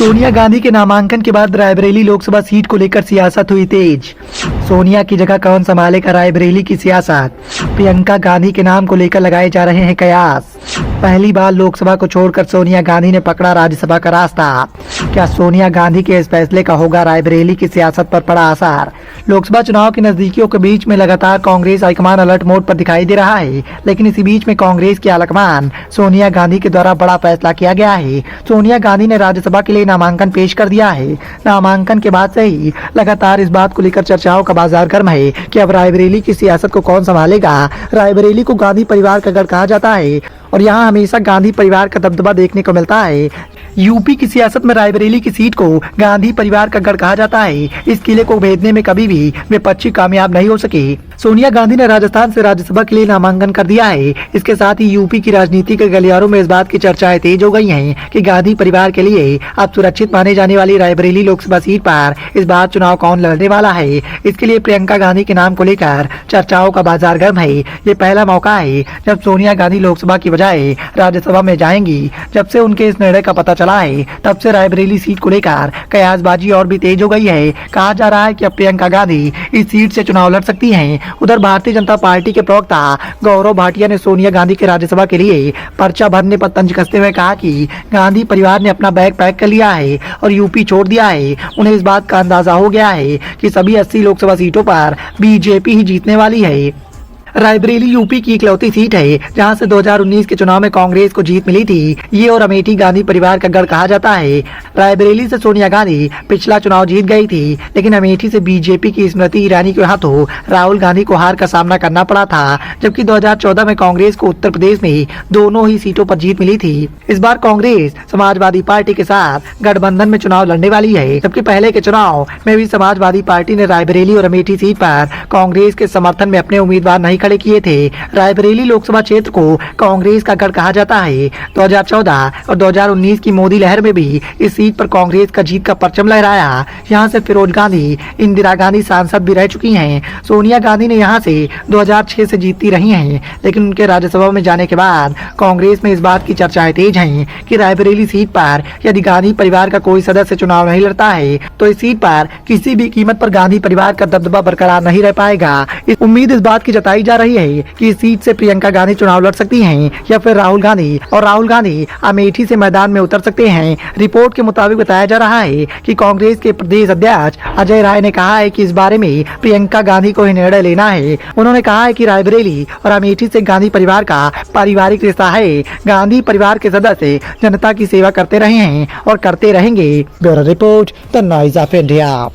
सोनिया गांधी के नामांकन के बाद रायबरेली लोकसभा सीट को लेकर सियासत हुई तेज। सोनिया की जगह कौन संभालेगा रायबरेली की सियासत? प्रियंका गांधी के नाम को लेकर लगाए जा रहे हैं कयास। पहली बार लोकसभा को छोड़कर सोनिया गांधी ने पकड़ा राज्यसभा का रास्ता। क्या सोनिया गांधी के इस फैसले का होगा रायबरेली की सियासत पर पड़ा असर? लोकसभा चुनाव की नजदीकियों के बीच में लगातार कांग्रेस हाईकमान अलर्ट मोड पर दिखाई दे रहा है, लेकिन इसी बीच में कांग्रेस के हाईकमान सोनिया गांधी के द्वारा बड़ा फैसला किया गया है। सोनिया गांधी ने राज्यसभा के लिए नामांकन पेश कर दिया है। नामांकन के बाद से ही लगातार इस बात को लेकर चर्चाओं का बाजार गर्म है कि अब रायबरेली की सियासत को कौन संभालेगा। रायबरेली को गांधी परिवार का गढ़ कहा जाता है और यहाँ हमेशा गांधी परिवार का दबदबा देखने को मिलता है। यूपी की सियासत में रायबरेली की सीट को गांधी परिवार का गढ़ कहा जाता है। इस किले को भेदने में कभी भी विपक्षी कामयाब नहीं हो सके। सोनिया गांधी ने राजस्थान से राज्यसभा के लिए नामांकन कर दिया है। इसके साथ ही यूपी की राजनीति के गलियारों में इस बात की चर्चाएं तेज हो गई हैं कि गांधी परिवार के लिए अब सुरक्षित माने जाने वाली रायबरेली लोकसभा सीट पर इस बार चुनाव कौन लड़ने वाला है। इसके लिए प्रियंका गांधी के नाम को लेकर चर्चाओं का बाजार गर्म है। ये पहला मौका है जब सोनिया गांधी लोकसभा की बजाय राज्यसभा में जाएंगी। जब से उनके इस निर्णय का पता चला है तब से रायबरेली सीट को लेकर कयासबाजी और भी तेज हो गई है। कहा जा रहा है कि अब प्रियंका गांधी इस सीट से चुनाव लड़ सकती हैं। उधर भारतीय जनता पार्टी के प्रवक्ता गौरव भाटिया ने सोनिया गांधी के राज्यसभा के लिए पर्चा भरने पर तंज कसते हुए कहा कि गांधी परिवार ने अपना बैग पैक कर लिया है और यूपी छोड़ दिया है। उन्हें इस बात का अंदाजा हो गया है कि सभी 80 लोकसभा सीटों पर बीजेपी ही जीतने वाली है। रायबरेली यूपी की इकलौती सीट है जहां से 2019 के चुनाव में कांग्रेस को जीत मिली थी। ये और अमेठी गांधी परिवार का गढ़ कहा जाता है। रायबरेली से सोनिया गांधी पिछला चुनाव जीत गई थी, लेकिन अमेठी से बीजेपी की स्मृति ईरानी के हाथों राहुल गांधी को हार का सामना करना पड़ा था, जबकि 2014 में कांग्रेस को उत्तर प्रदेश में दोनों ही सीटों पर जीत मिली थी। इस बार कांग्रेस समाजवादी पार्टी के साथ गठबंधन में चुनाव लड़ने वाली है, जबकि पहले के चुनाव में भी समाजवादी पार्टी ने रायबरेली और अमेठी सीट पर कांग्रेस के समर्थन में अपने उम्मीदवार नहीं खड़े किए थे। रायबरेली लोकसभा क्षेत्र को कांग्रेस का गढ़ कहा जाता है। 2014 और 2019 की मोदी लहर में भी इस सीट पर कांग्रेस का जीत का परचम लहराया। यहां से फिरोज गांधी, इंदिरा गांधी सांसद भी रह चुकी हैं। सोनिया गांधी ने यहां से 2006 से जीतती रही हैं, लेकिन उनके राज्यसभा में जाने के बाद कांग्रेस में इस बात की चर्चाएं तेज हैं कि रायबरेली सीट पर यदि गांधी परिवार का कोई सदस्य चुनाव नहीं लड़ता है तो इस सीट पर किसी भी कीमत पर गांधी परिवार का दबदबा बरकरार नहीं रह पाएगा। उम्मीद इस बात की जताई जा रही है कि इस सीट से प्रियंका गांधी चुनाव लड़ सकती हैं या फिर राहुल गांधी अमेठी से मैदान में उतर सकते हैं। रिपोर्ट के मुताबिक बताया जा रहा है कि कांग्रेस के प्रदेश अध्यक्ष अजय राय ने कहा है कि इस बारे में प्रियंका गांधी को ही निर्णय लेना है। उन्होंने कहा है कि रायबरेली और अमेठी से गांधी परिवार का पारिवारिक रिश्ता है। गांधी परिवार के सदस्य जनता की सेवा करते रहे हैं और करते रहेंगे। Bureau report, the noise of India.